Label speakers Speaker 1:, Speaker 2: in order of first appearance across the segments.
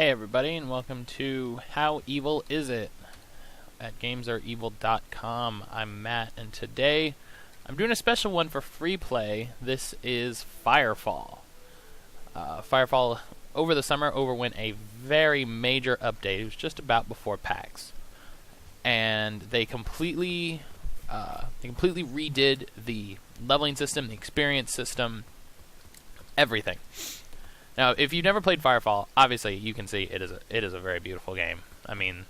Speaker 1: Hey everybody, and welcome to How Evil Is It at GamesAreEvil.com. I'm Matt, and today I'm doing a special one for free play. This is Firefall. Firefall over the summer overwent a very major update. It was just about before PAX, and they completely redid the leveling system, the experience system, everything. Now, if you've never played Firefall, obviously you can see it is a very beautiful game. I mean,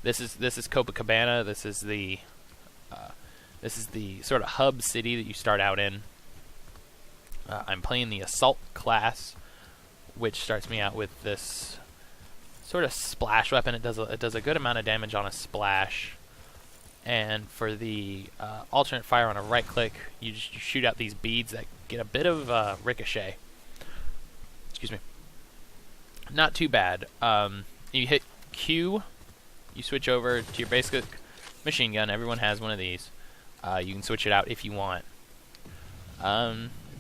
Speaker 1: this is Copacabana. This is the sort of hub city that you start out in. I'm playing the assault class, which starts me out with this sort of splash weapon. It does a good amount of damage on a splash. And for the alternate fire on a right click, you shoot out these beads that get a bit of ricochet. Excuse me. Not too bad. You hit Q, you switch over to your basic machine gun. Everyone has one of these. You can switch it out if you want.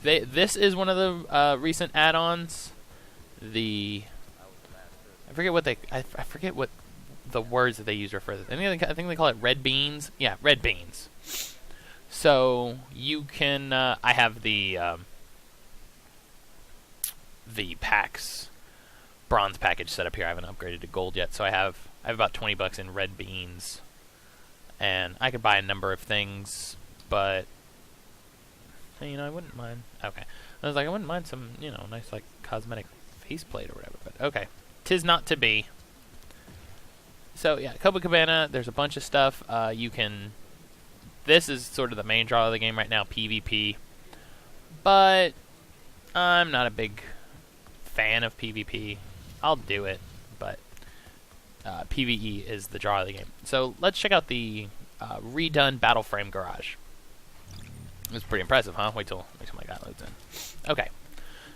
Speaker 1: This is one of the recent add-ons. I forget what the words that they use refer to. I think they call it red beans. Yeah, red beans. So you can. I have the PAX bronze package set up here. I haven't upgraded to gold yet, so I have about $20 in red beans, and I could buy a number of things, but I wouldn't mind. Okay, I wouldn't mind some nice cosmetic faceplate or whatever, but okay, 'tis not to be. So yeah, Copacabana, there's a bunch of stuff this is sort of the main draw of the game right now, PvP, but I'm not a big fan of PvP. I'll do it, but PvE is the draw of the game. So let's check out the redone battle frame garage. It's pretty impressive, huh? Wait till my guy loads in. Okay,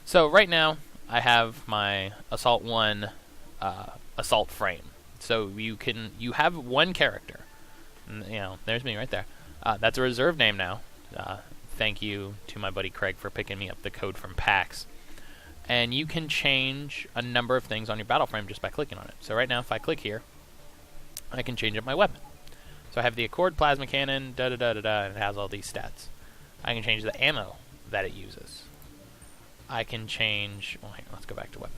Speaker 1: so right now I have my Assault 1 assault frame. So you have one character. There's me right there. That's a reserved name now. Thank you to my buddy Craig for picking me up the code from PAX. And you can change a number of things on your battle frame just by clicking on it. So right now, if I click here, I can change up my weapon. So I have the Accord Plasma Cannon, and it has all these stats. I can change the ammo that it uses. I can change... Well, hang on, let's go back to weapon.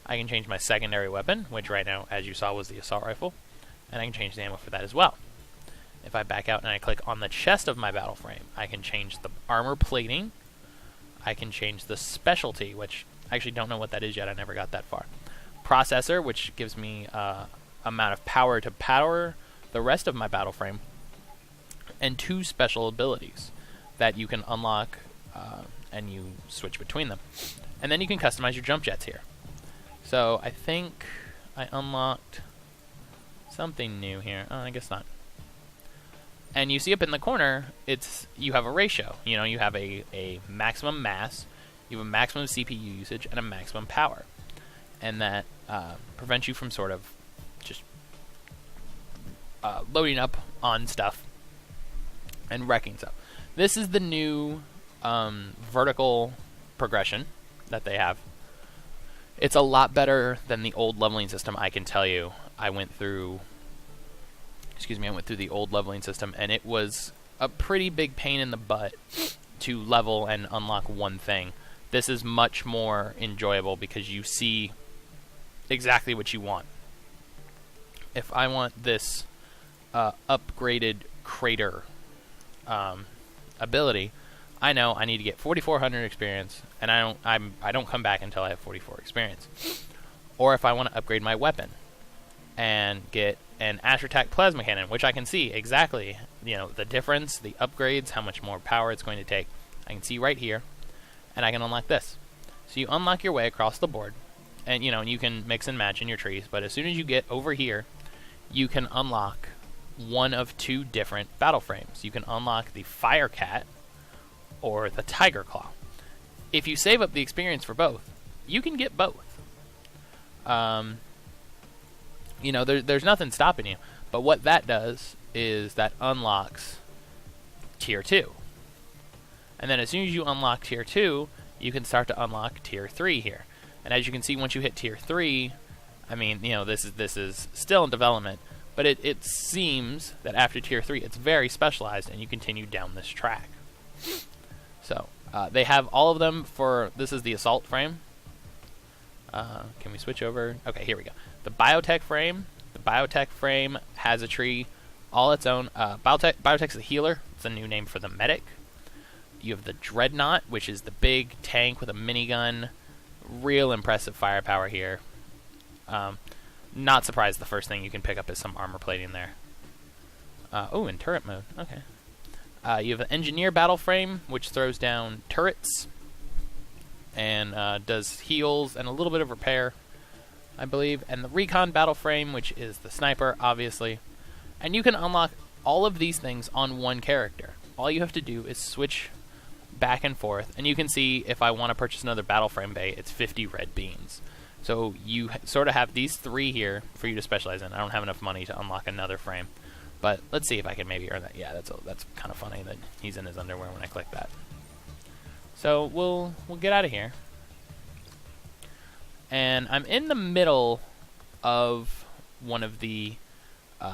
Speaker 1: I can change my secondary weapon, which right now, as you saw, was the assault rifle. And I can change the ammo for that as well. If I back out and I click on the chest of my battle frame, I can change the armor plating. I can change the specialty, which I actually don't know what that is yet. I never got that far. Processor, which gives me amount of power to power the rest of my battle frame. And 2 special abilities that you can unlock and you switch between them. And then you can customize your jump jets here. So I think I unlocked something new here. Oh, I guess not. And you see up in the corner, you have a ratio. You have a maximum mass, you have a maximum CPU usage, and a maximum power. And that prevents you from sort of just loading up on stuff and wrecking stuff. This is the new vertical progression that they have. It's a lot better than the old leveling system, I can tell you. I went through the old leveling system, and it was a pretty big pain in the butt to level and unlock one thing. This is much more enjoyable because you see exactly what you want. If I want this upgraded crater ability, I know I need to get 4,400 experience, and I don't come back until I have 44 experience. Or if I want to upgrade my weapon and get an Ash-Attack Plasma Cannon, which I can see exactly, the difference, the upgrades, how much more power it's going to take. I can see right here, and I can unlock this. So you unlock your way across the board, and you can mix and match in your trees, but as soon as you get over here, you can unlock one of 2 different battle frames. You can unlock the Fire Cat or the Tiger Claw. If you save up the experience for both, you can get both. There's nothing stopping you. But what that does is that unlocks Tier 2. And then as soon as you unlock Tier 2, you can start to unlock Tier 3 here. And as you can see, once you hit Tier 3, I mean, you know, this is still in development, but it seems that after Tier 3, it's very specialized, and you continue down this track. So, they have all of them for, this is the Assault frame. Can we switch over? Okay, here we go. The Biotech frame. The Biotech frame has a tree all its own. Biotech's the healer. It's a new name for the medic. You have the Dreadnought, which is the big tank with a minigun. Real impressive firepower here. Not surprised the first thing you can pick up is some armor plating there. Oh, in turret mode. Okay. You have the Engineer battle frame, which throws down turrets and does heals and a little bit of repair, I believe. And the Recon battle frame, which is the sniper, obviously. And you can unlock all of these things on one character. All you have to do is switch back and forth, and you can see if I want to purchase another battle frame bay, it's 50 red beans. So you sort of have these 3 here for you to specialize in. I don't have enough money to unlock another frame, but let's see if I can maybe earn that. Yeah, that's kind of funny that he's in his underwear when I click that. So we'll get out of here, and I'm in the middle of one of the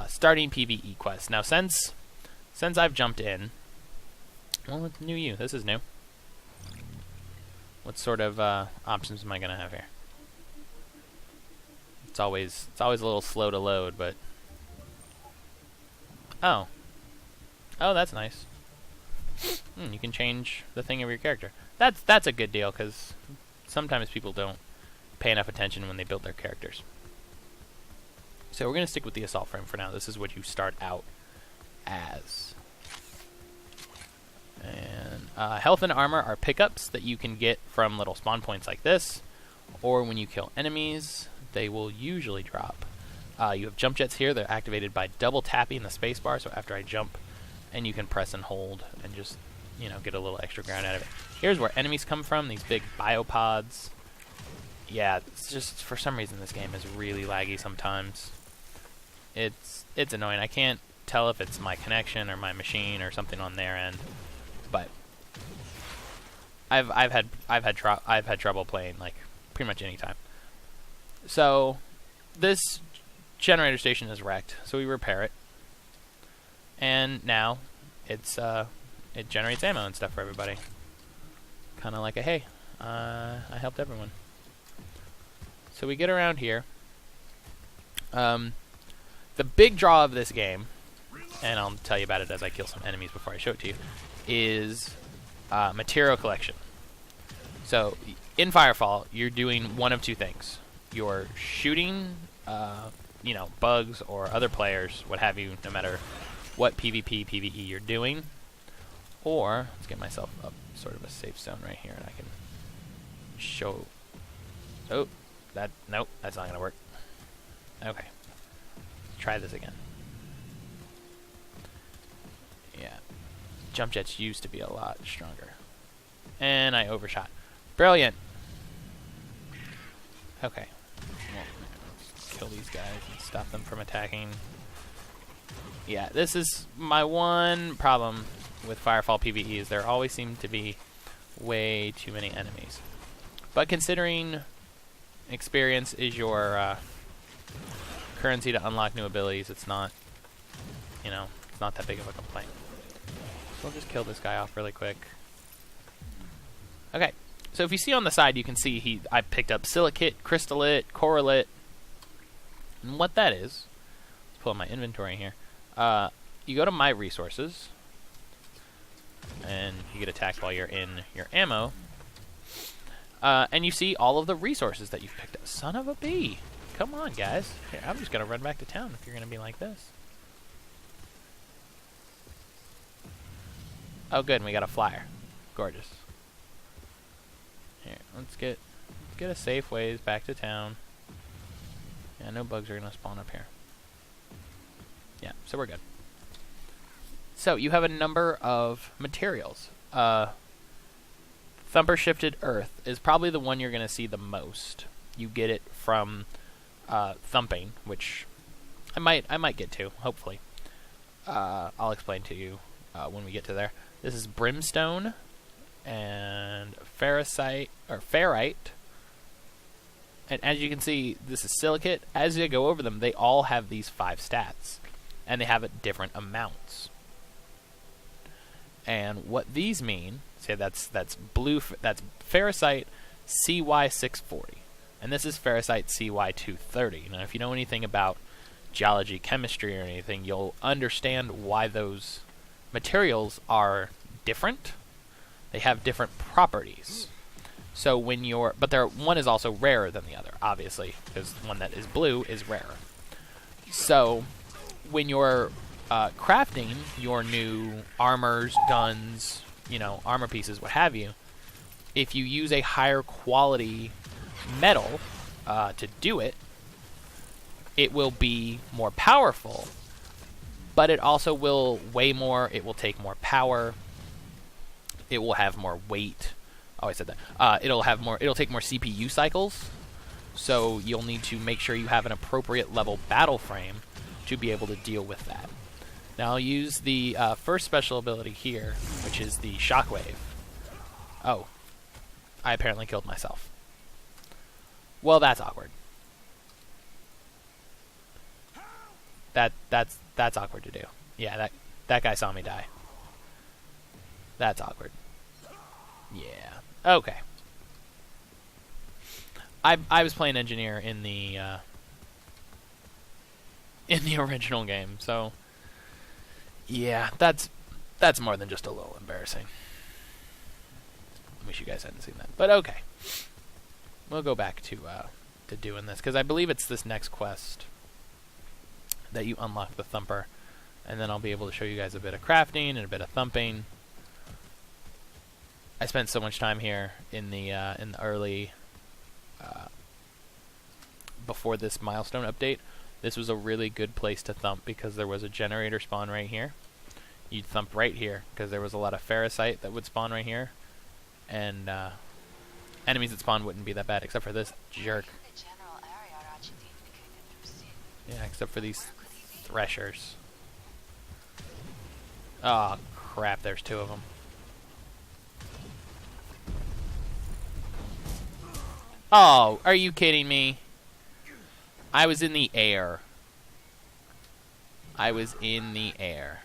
Speaker 1: starting PvE quests. Now, since I've jumped in, well, it's new you. This is new. What sort of options am I gonna have here? It's always a little slow to load, but oh, that's nice. You can change the thing of your character. That's a good deal, because sometimes people don't pay enough attention when they build their characters. So we're gonna stick with the assault frame for now. This is what you start out as. And health and armor are pickups that you can get from little spawn points like this, or when you kill enemies, they will usually drop. You have jump jets here. They're activated by double tapping the spacebar, so after I jump, and you can press and hold and just, you know, get a little extra ground out of it. Here's where enemies come from, these big biopods. Yeah, it's just, for some reason this game is really laggy sometimes. It's annoying. I can't tell if it's my connection or my machine or something on their end. But I've had trouble playing like pretty much any time. So this generator station is wrecked, so we repair it, and now it generates ammo and stuff for everybody. Kind of like a hey, I helped everyone. So we get around here. The big draw of this game, and I'll tell you about it as I kill some enemies before I show it to you, is material collection. So in Firefall, you're doing one of two things. You're shooting, you know, bugs or other players, what have you, no matter what PvP, PvE you're doing. Or, let's get myself up sort of a safe zone right here, and I can show. Oh, nope, that's not gonna work. Okay, try this again. Yeah, jump jets used to be a lot stronger, and I overshot. Brilliant. Okay, well, let's kill these guys and stop them from attacking. Yeah, this is my one problem with Firefall PvE, is there always seem to be way too many enemies. But considering experience is your currency to unlock new abilities, it's not, you know, it's not that big of a complaint. So we'll just kill this guy off really quick. Okay, so if you see on the side, you can see I picked up silicate, crystalite, correlate, and what that is, let's pull up my inventory here. You go to My Resources, and you get attacked while you're in your ammo, and you see all of the resources that you've picked up. Son of a bee! Come on, guys. Here, I'm just gonna run back to town if you're gonna be like this. Oh, good, and we got a flyer. Gorgeous. Here, let's get a safe ways back to town. Yeah, no bugs are gonna spawn up here. Yeah, so we're good. So you have a number of materials. Thumper Shifted Earth is probably the one you're going to see the most. You get it from thumping, which I might get to, hopefully. I'll explain to you when we get to there. This is Brimstone and Ferrite, And as you can see, this is silicate. As you go over them, they all have these 5 stats, and they have at different amounts. And what these mean, say that's blue, that's ferrocite CY640, and this is ferrocite CY230. Now, if you know anything about geology, chemistry, or anything, you'll understand why those materials are different. They have different properties. So when you're, but one is also rarer than the other, obviously, because one that is blue is rarer. So when you're crafting your new armors, guns, armor pieces, what have you, if you use a higher quality metal to do it, it will be more powerful, but it also will weigh more, it will take more power, it will have more weight. Oh, I said that. It'll take more CPU cycles, so you'll need to make sure you have an appropriate level battle frame to be able to deal with that. Now I'll use the first special ability here, which is the shockwave. Oh, I apparently killed myself. Well, that's awkward. That's awkward to do. Yeah, that guy saw me die. That's awkward. Yeah. Okay. I was playing engineer in the original game, so yeah, that's more than just a little embarrassing. I wish you guys hadn't seen that, but okay. We'll go back to doing this, because I believe it's this next quest that you unlock the thumper, and then I'll be able to show you guys a bit of crafting and a bit of thumping. I spent so much time here in the early before this milestone update. This was a really good place to thump because there was a generator spawn right here. You'd thump right here because there was a lot of ferrocite that would spawn right here, and enemies that spawn wouldn't be that bad except for this jerk. Yeah, except for these threshers. Oh crap, there's 2 of them. Oh, are you kidding me? I was in the air. I was in the air.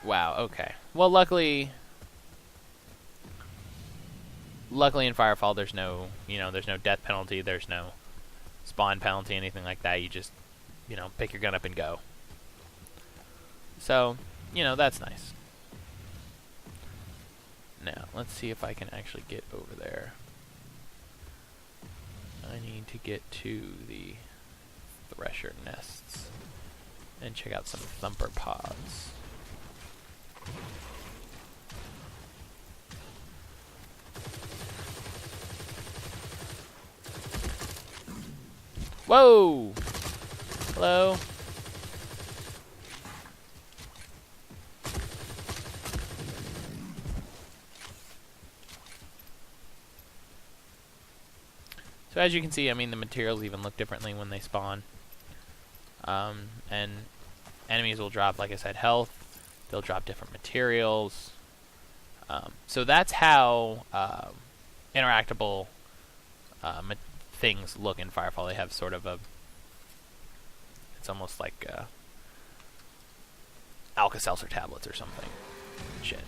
Speaker 1: Wow, okay. Well, luckily in Firefall there's no, there's no death penalty, there's no spawn penalty, anything like that. You just, pick your gun up and go. So, that's nice. Now, let's see if I can actually get over there. I need to get to the thresher nests and check out some thumper pods. Whoa! Hello? So as you can see, I mean, the materials even look differently when they spawn. And enemies will drop, like I said, health. They'll drop different materials. So that's how interactable things look in Firefall. They have sort of a... It's almost like Alka-Seltzer tablets or something. Shit.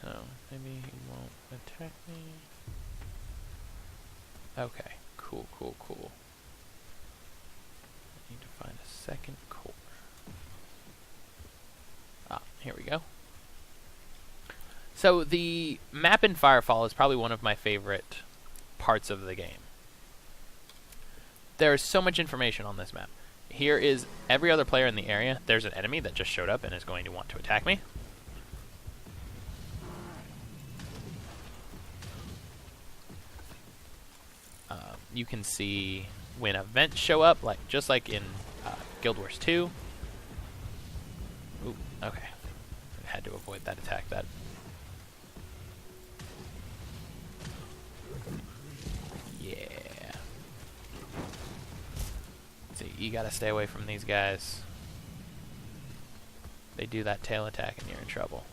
Speaker 1: So, maybe he won't attack me. Okay, cool. I need to find a second core. Ah, here we go. So, the map in Firefall is probably one of my favorite parts of the game. There is so much information on this map. Here is every other player in the area. There's an enemy that just showed up and is going to want to attack me. You can see when events show up, just like in Guild Wars 2. Ooh, okay. I had to avoid that attack. That You gotta stay away from these guys. They do that tail attack and you're in trouble.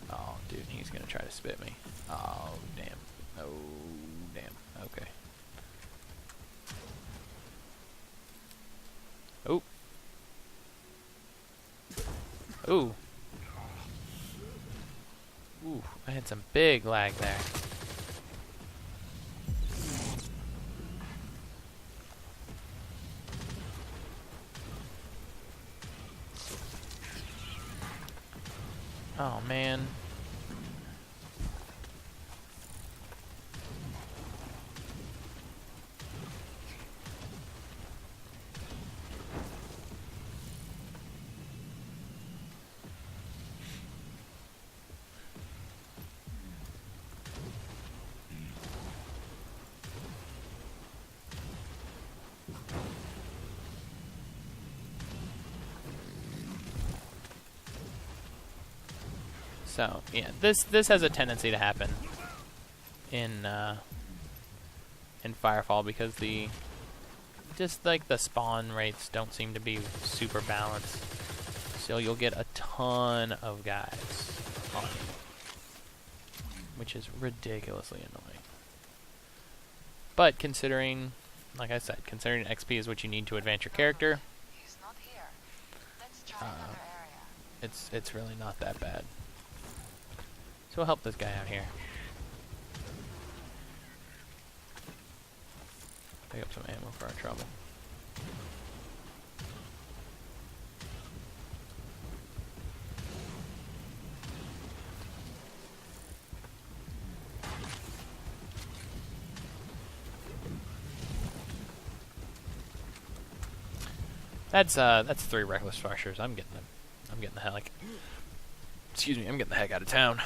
Speaker 1: Oh, dude, he's gonna try to spit me. Oh, damn. Oh, damn. Okay. Oh. Ooh. Ooh, I had some big lag there. Oh, man. So yeah, this has a tendency to happen in Firefall because just like the spawn rates don't seem to be super balanced. So you'll get a ton of guys on you, which is ridiculously annoying. But considering, like I said, considering XP is what you need to advance your character,
Speaker 2: He's not here. Let's try another area.
Speaker 1: it's really not that bad. So we'll help this guy out here. Pick up some ammo for our trouble. That's 3 reckless structures. I'm getting the heck. Excuse me, I'm getting the heck out of town.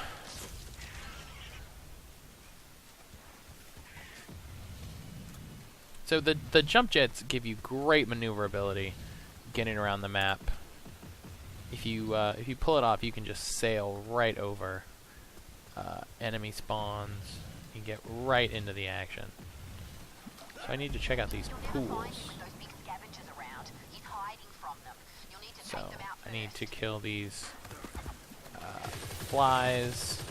Speaker 1: So the jump jets give you great maneuverability getting around the map. If you pull it off, you can just sail right over enemy spawns. You get right into the action. So I need to check out these pools. So I need to kill these flies,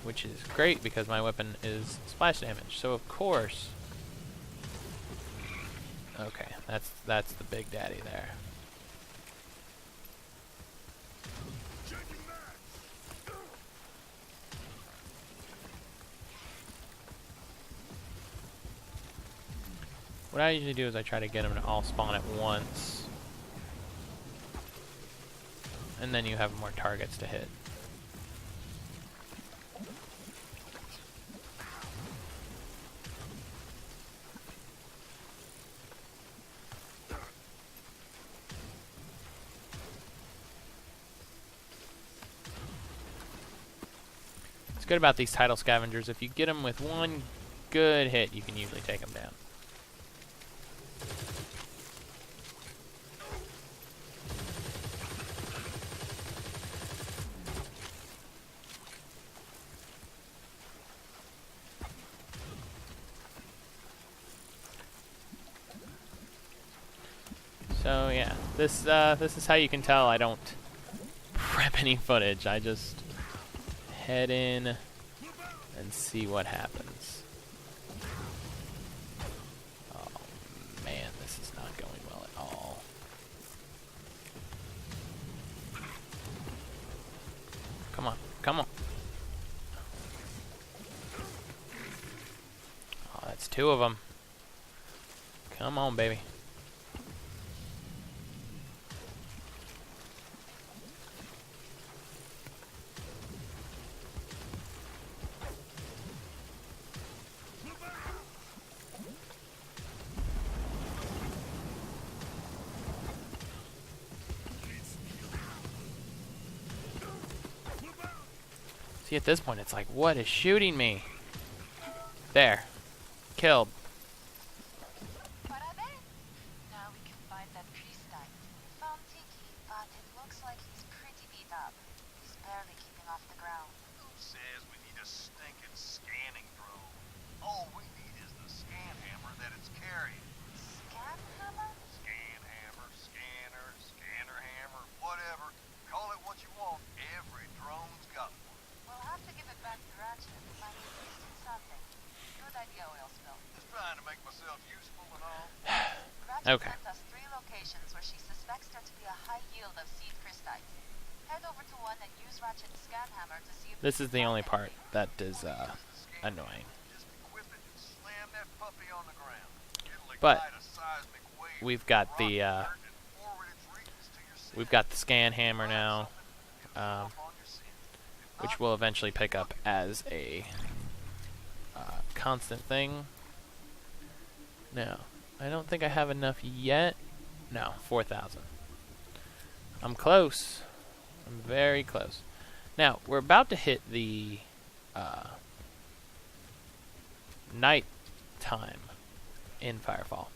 Speaker 1: which is great because my weapon is splash damage. So of course, okay, that's the big daddy there. What I usually do is I try to get them to all spawn at once, and then you have more targets to hit. What's good about these title scavengers, if you get them with one good hit, you can usually take them down. So yeah, this is how you can tell I don't prep any footage. I just head in and see what happens. Oh man, this is not going well at all. Come on, come on. Oh, that's 2 of them. Come on, baby. See, at this point, it's like, what is shooting me? There. Killed.
Speaker 2: Now we can find that Christine. Found Tiki, but it looks like he's pretty beat up. He's barely keeping off the ground.
Speaker 3: Who says we need a stinking scanning drone? All we need is the
Speaker 1: Okay.
Speaker 2: sent us 3 locations where she suspects there to be a high yield of seed Christites. Head over to one and use Ratchet's scan hammer to see if
Speaker 1: This
Speaker 2: you
Speaker 1: is
Speaker 2: can
Speaker 1: the
Speaker 2: find
Speaker 1: only part
Speaker 2: anything.
Speaker 1: that is annoying.
Speaker 3: Just equip it and slam that puppy on the ground. It'll
Speaker 1: But
Speaker 3: ignite a seismic wave
Speaker 1: we've
Speaker 3: of
Speaker 1: got
Speaker 3: rock
Speaker 1: the
Speaker 3: dirt and forward its reaches to your center.
Speaker 1: we've got the scan hammer now,
Speaker 3: Off on your center. If
Speaker 1: which
Speaker 3: not,
Speaker 1: will eventually pick up as a constant thing. Now, I don't think I have enough yet. No, 4,000. I'm close. I'm very close. Now, we're about to hit the night time in Firefall.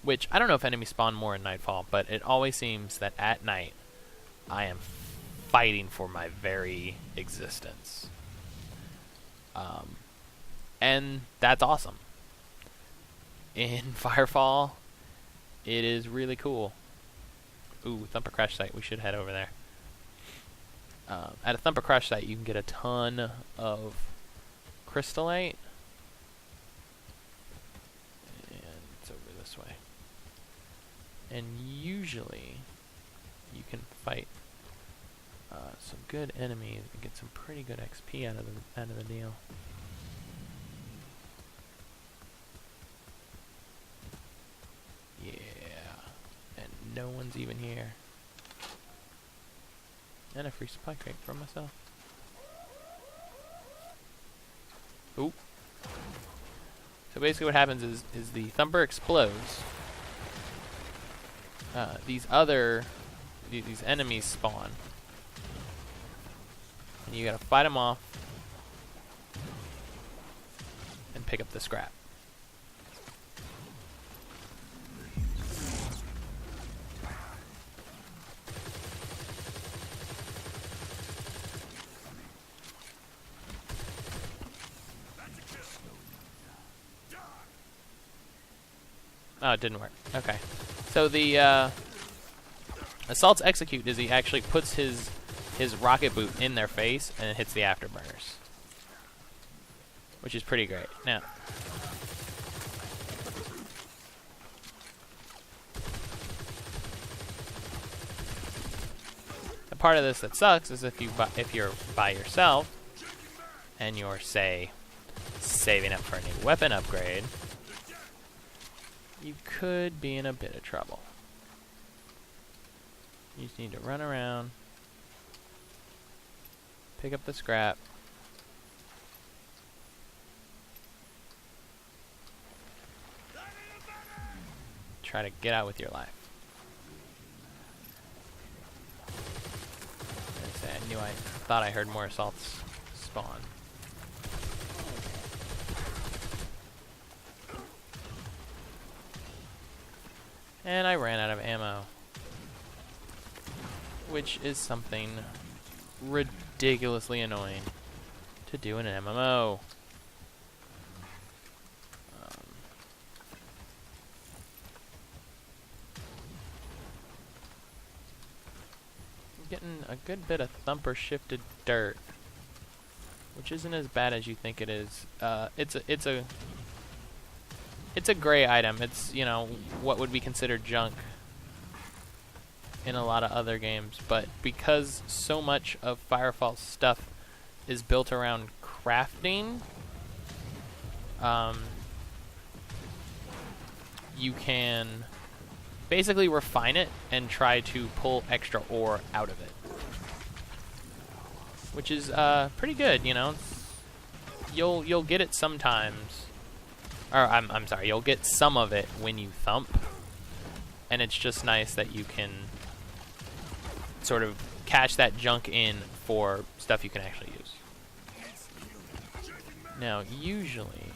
Speaker 1: Which, I don't know if enemies spawn more in Nightfall, but it always seems that at night, I am fighting for my very existence. And that's awesome. In Firefall, it is really cool. Ooh, Thumper Crash Site. We should head over there. At a Thumper Crash Site, you can get a ton of crystallite. And it's over this way. And usually, you can fight some good enemies and get some pretty good XP out of the deal. Yeah, and no one's even here. And a free supply crate for myself. Oop. So basically what happens is the Thumper explodes. These enemies spawn. And you gotta fight them off. And pick up the scrap. Oh, it didn't work. Okay. So the Assault's execute is he actually puts his rocket boot in their face and it hits the afterburners. Which is pretty great. Now, the part of this that sucks is if you're by yourself and you're, say, saving up for a new weapon upgrade, you could be in a bit of trouble. You just need to run around, pick up the scrap, try to get out with your life. I thought I heard more assaults spawn. And I ran out of ammo. Which is something ridiculously annoying to do in an MMO. I'm getting a good bit of Thumper shifted dirt, which isn't as bad as you think it is. It's a gray item. It's, you know, what would be considered junk in a lot of other games, but because so much of Firefall's stuff is built around crafting, you can basically refine it and try to pull extra ore out of it, which is pretty good. You know, you'll get it sometimes, or I'm sorry, you'll get some of it when you thump, and it's just nice that you can sort of cash that junk in for stuff you can actually use. Now, usually,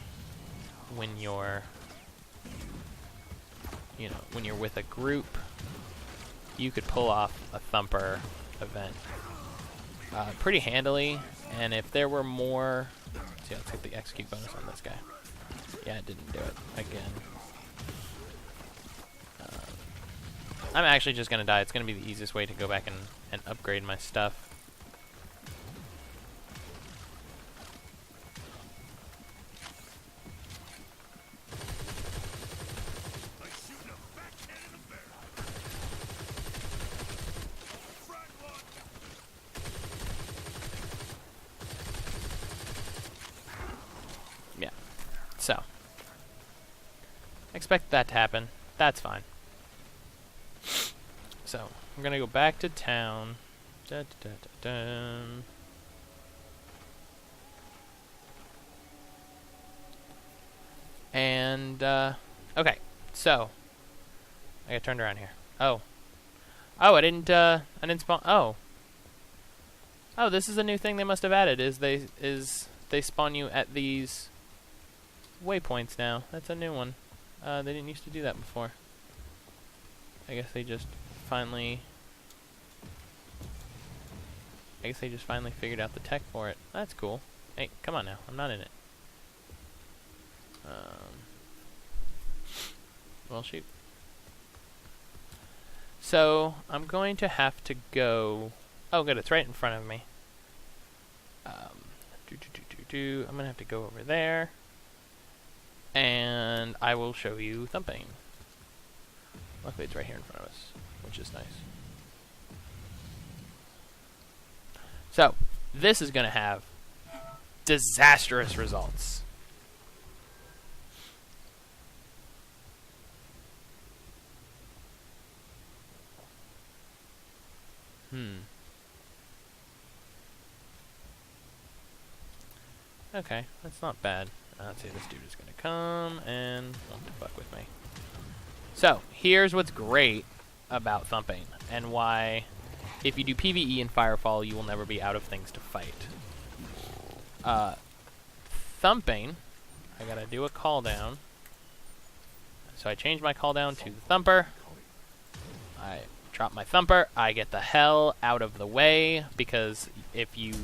Speaker 1: when you're with a group, you could pull off a Thumper event pretty handily, and if there were more... See, let's get the execute bonus on this guy. Yeah, it didn't do it again. I'm actually just going to die. It's going to be the easiest way to go back and upgrade my stuff. expect that to happen. That's fine. So, I'm gonna go back to town. Da, da, da, da, da. And, okay, so, I got turned around here. Oh. Oh, I didn't spawn, oh. Oh, this is a new thing they must have added, is they spawn you at these waypoints now. That's a new one. They didn't used to do that before. I guess they just finally figured out the tech for it. That's cool. Hey, come on now. I'm not in it. Well, shoot. So, I'm going to have to go... Oh, good. It's right in front of me. I'm going to have to go over there. And I will show you thumping. Luckily, it's right here in front of us, which is nice. So, this is going to have disastrous results. Okay, that's not bad. Let's see, this dude is gonna come and want to fuck with me. So, here's what's great about thumping, and why, if you do PvE in Firefall, you will never be out of things to fight. Thumping, I gotta do a call down. So I change my call down to the thumper. I drop my thumper. I get the hell out of the way, because if you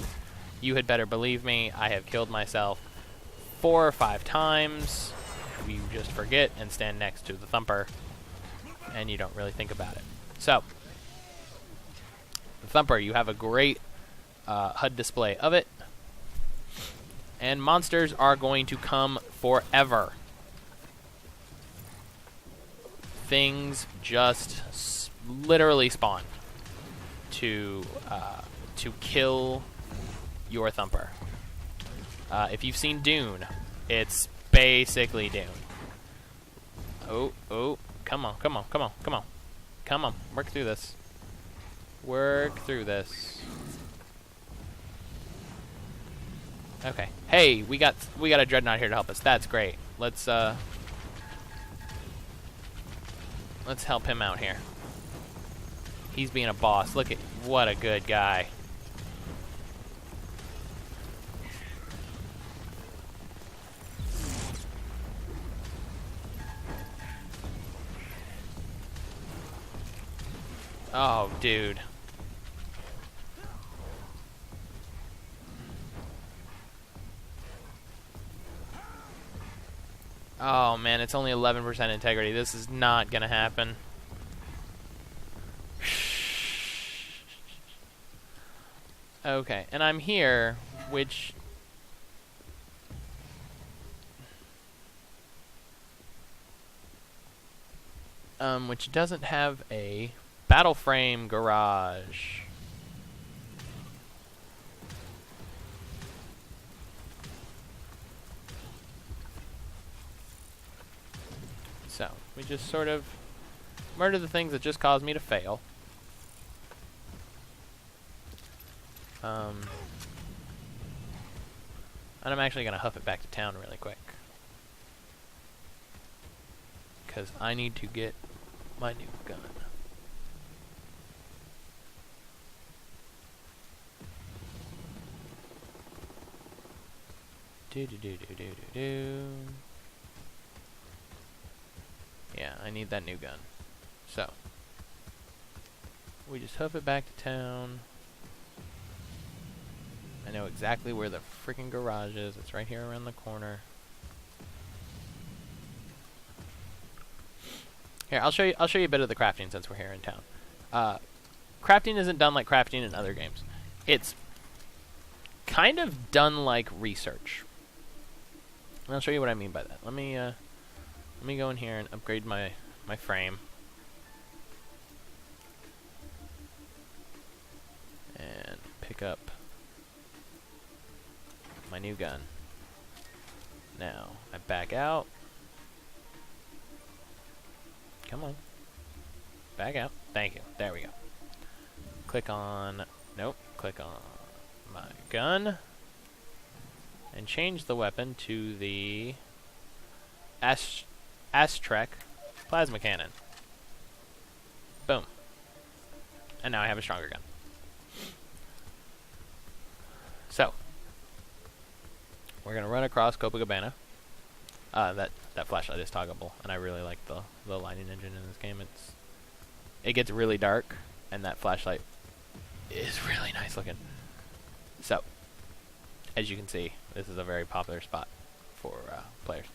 Speaker 1: had better believe me, I have killed myself 4 or 5 times. You just forget and stand next to the thumper, and you don't really think about it. So, the thumper, you have a great HUD display of it, and monsters are going to come forever. Things just literally spawn to kill your thumper. If you've seen Dune, it's basically Dune. Oh, come on, work through this. Okay, hey, we got a dreadnought here to help us. That's great. Let's help him out here. He's being a boss. Look at what a good guy. Oh, dude. Oh, man, it's only 11% integrity. This is not gonna happen. Okay, and I'm here, which... which doesn't have a battle frame garage. So, we just sort of murder the things that just caused me to fail. And I'm actually going to huff it back to town really quick, because I need to get my new gun. Yeah, I need that new gun. So, we just hoof it back to town. I know exactly where the freaking garage is. It's right here around the corner. Here, I'll show you a bit of the crafting since we're here in town. Crafting isn't done like crafting in other games. It's kind of done like research. And I'll show you what I mean by that. Let me go in here and upgrade my frame. And pick up my new gun. Now, I back out. Come on. Back out. Thank you. There we go. Click on... Nope. Click on my gun. And change the weapon to the... Astrek plasma cannon. Boom. And now I have a stronger gun. So, we're gonna run across Copacabana. That flashlight is toggleable, and I really like the lighting engine in this game. It gets really dark, and that flashlight is really nice looking. So, as you can see, this is a very popular spot for players.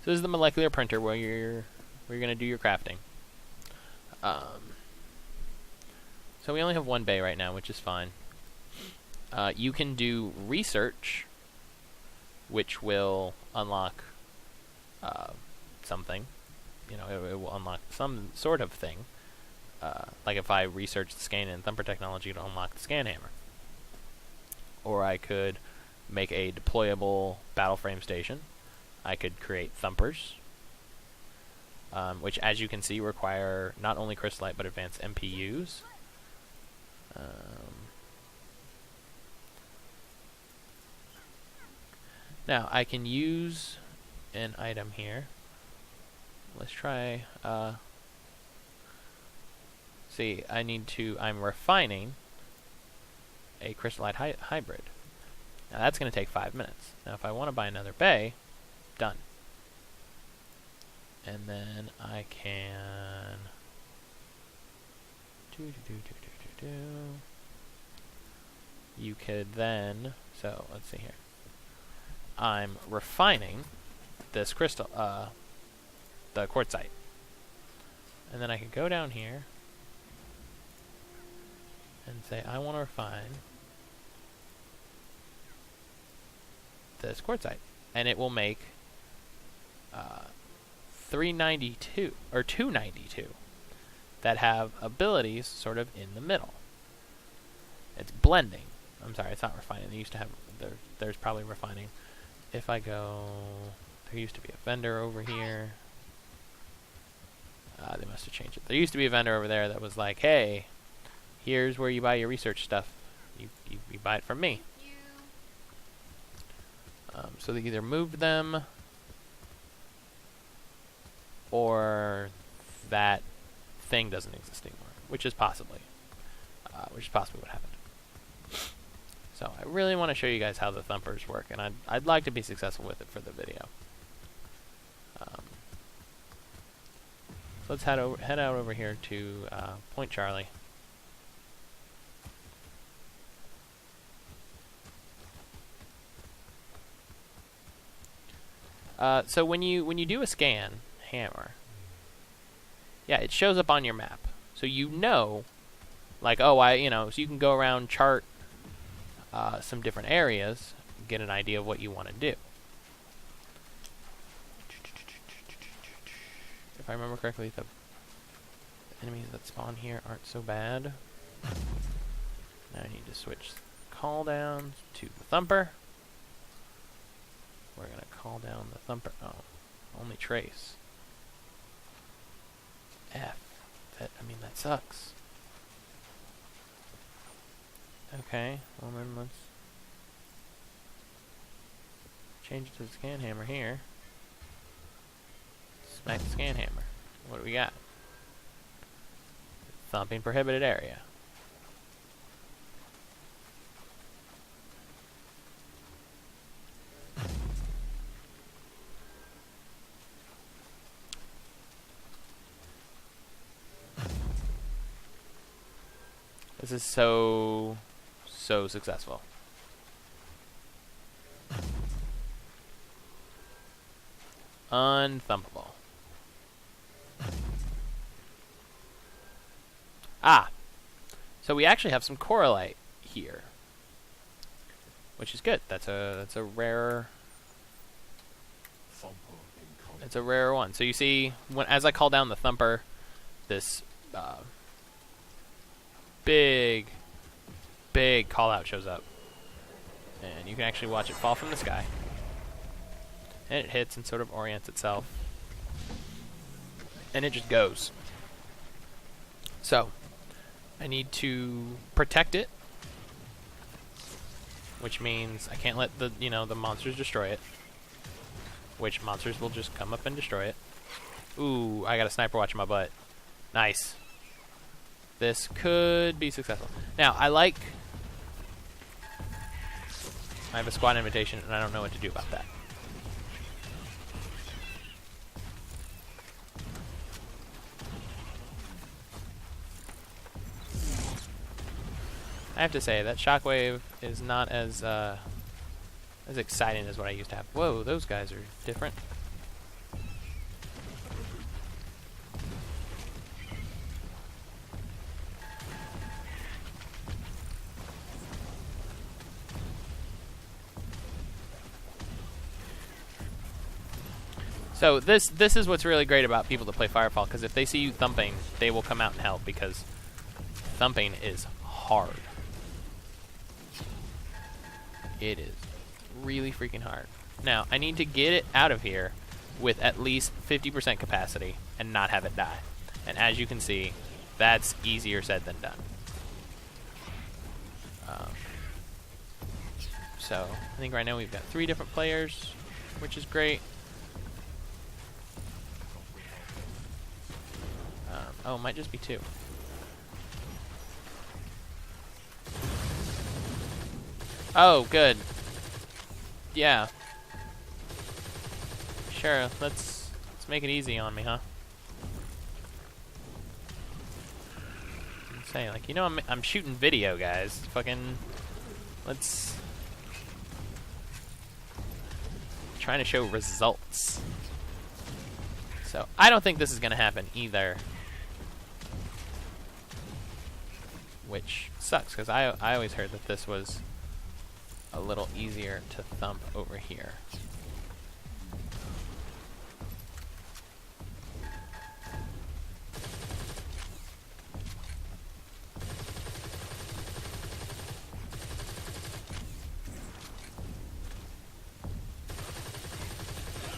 Speaker 1: So this is the molecular printer where you're gonna do your crafting. So we only have one bay right now, which is fine. You can do research, which will unlock something. You know, it will unlock some sort of thing. Like if I research the scan and thumper technology, it'll unlock the scan hammer. Or I could make a deployable battle frame station. I could create thumpers, which, as you can see, require not only crystallite but advanced MPUs. Now, I can use an item here. Let's try, see, I'm refining a crystallite hybrid. Now, that's going to take 5 minutes. Now, if I want to buy another bay, done. And then I can... You could then... So, let's see here. I'm refining this crystal, the quartzite. And then I can go down here and say, I want to refine this quartzite. And it will make 392, or 292, that have abilities sort of in the middle. It's blending. I'm sorry, it's not refining. They used to have, there's probably refining. If I go, there used to be a vendor over here. They must have changed it. There used to be a vendor over there that was like, hey, here's where you buy your research stuff. You buy it from me. So they either moved them, or that thing doesn't exist anymore, which is possibly what happened. So I really want to show you guys how the thumpers work, and I'd like to be successful with it for the video. So let's head out over here to Point Charlie. So when you do a scan hammer, yeah, it shows up on your map. So you know, like, oh, so you can go around, chart some different areas, get an idea of what you want to do. If I remember correctly, the enemies that spawn here aren't so bad. Now I need to switch call down to the thumper. We're gonna call down the thumper. Oh, only trace. F. That sucks. Okay, well then let's change it to the scan hammer here. Smack the scan hammer. What do we got? Thumping prohibited area. This is so successful. Unthumpable. Ah, so we actually have some coralite here, which is good. That's a rare. It's a rare one. So you see, as I call down the thumper, this big call out shows up, and you can actually watch it fall from the sky, and it hits and sort of orients itself, and it just goes. So, I need to protect it, which means I can't let the monsters destroy it. Which monsters will just come up and destroy it. Ooh, I got a sniper watching my butt. Nice. This could be successful. Now, I have a squad invitation, and I don't know what to do about that. I have to say, that shockwave is not as exciting as what I used to have. Whoa, those guys are different. So this is what's really great about people that play Firefall, because if they see you thumping, they will come out and help, because thumping is hard. It is really freaking hard. Now, I need to get it out of here with at least 50% capacity and not have it die. And as you can see, that's easier said than done. So, I think right now we've got 3 different players, which is great. Oh, it might just be 2. Oh, good. Yeah. Sure, let's make it easy on me, huh? I'm saying, like, I'm shooting video, guys. Fucking, let's trying to show results. So, I don't think this is gonna happen either. Which sucks, because I always heard that this was a little easier to thump over here.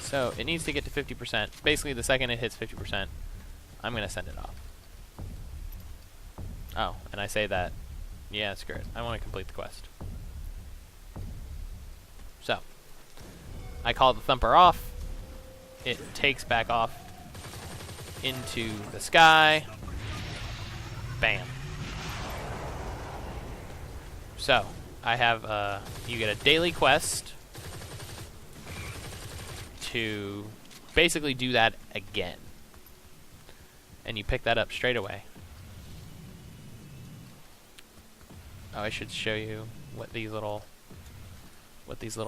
Speaker 1: So it needs to get to 50%. Basically, the second it hits 50%, I'm going to send it off. Oh, and I say that. Yeah, screw it. I want to complete the quest. So, I call the thumper off. It takes back off into the sky. Bam. So, I have, you get a daily quest to basically do that again. And you pick that up straight away. Oh, I should show you what these little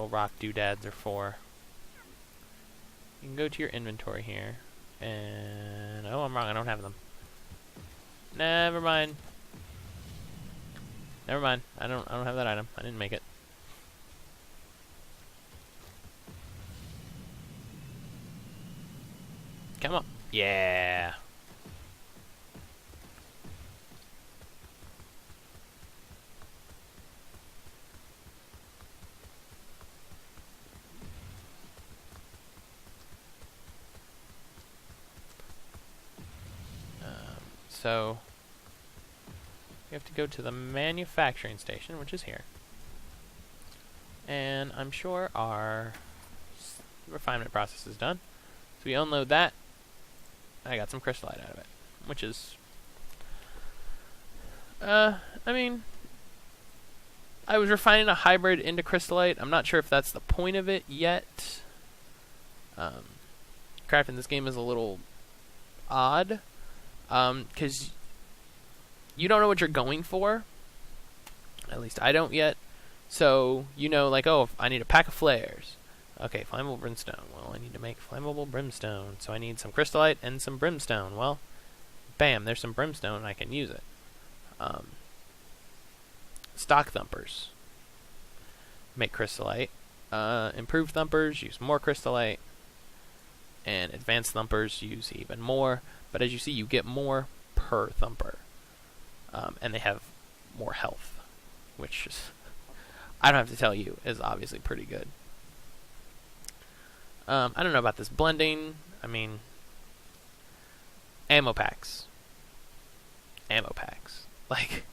Speaker 1: rock doodads are for. You can go to your inventory here, and oh, I'm wrong. I don't have them. Never mind. Never mind. I don't have that item. I didn't make it. Come on. Yeah. So we have to go to the manufacturing station, which is here. And I'm sure our refinement process is done. So we unload that. I got some crystallite out of it, which is, I mean, I was refining a hybrid into crystallite. I'm not sure if that's the point of it yet. Crafting this game is a little odd. Because you don't know what you're going for. At least I don't yet. So, like, oh, I need a pack of flares. Okay, flammable brimstone. Well, I need to make flammable brimstone. So I need some crystallite and some brimstone. Well, bam, there's some brimstone and I can use it. Stock thumpers make crystallite. Improved thumpers use more crystallite. And advanced thumpers use even more. But as you see, you get more per thumper. And they have more health, which is, I don't have to tell you, is obviously pretty good. I don't know about this blending. I mean, ammo packs. ammo packs. Like,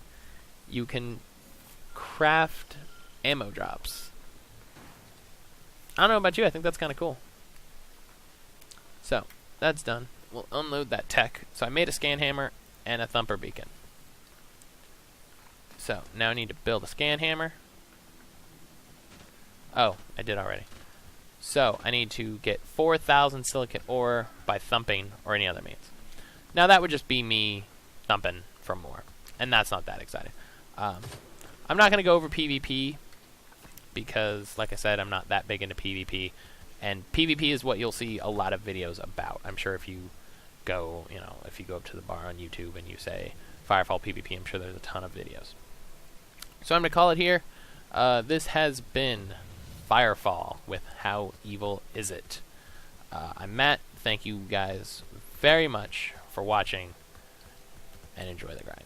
Speaker 1: you can craft ammo drops. I don't know about you, I think that's kind of cool. So, that's done. We'll unload that tech. So I made a scan hammer and a thumper beacon. So, now I need to build a scan hammer. Oh, I did already. So, I need to get 4,000 silicate ore by thumping or any other means. Now, that would just be me thumping for more. And that's not that exciting. I'm not going to go over PvP because, like I said, I'm not that big into PvP. And PvP is what you'll see a lot of videos about. I'm sure if you go, if you go up to the bar on YouTube and you say Firefall PvP, I'm sure there's a ton of videos. So I'm going to call it here. This has been Firefall with How Evil Is It? I'm Matt. Thank you guys very much for watching, and enjoy the grind.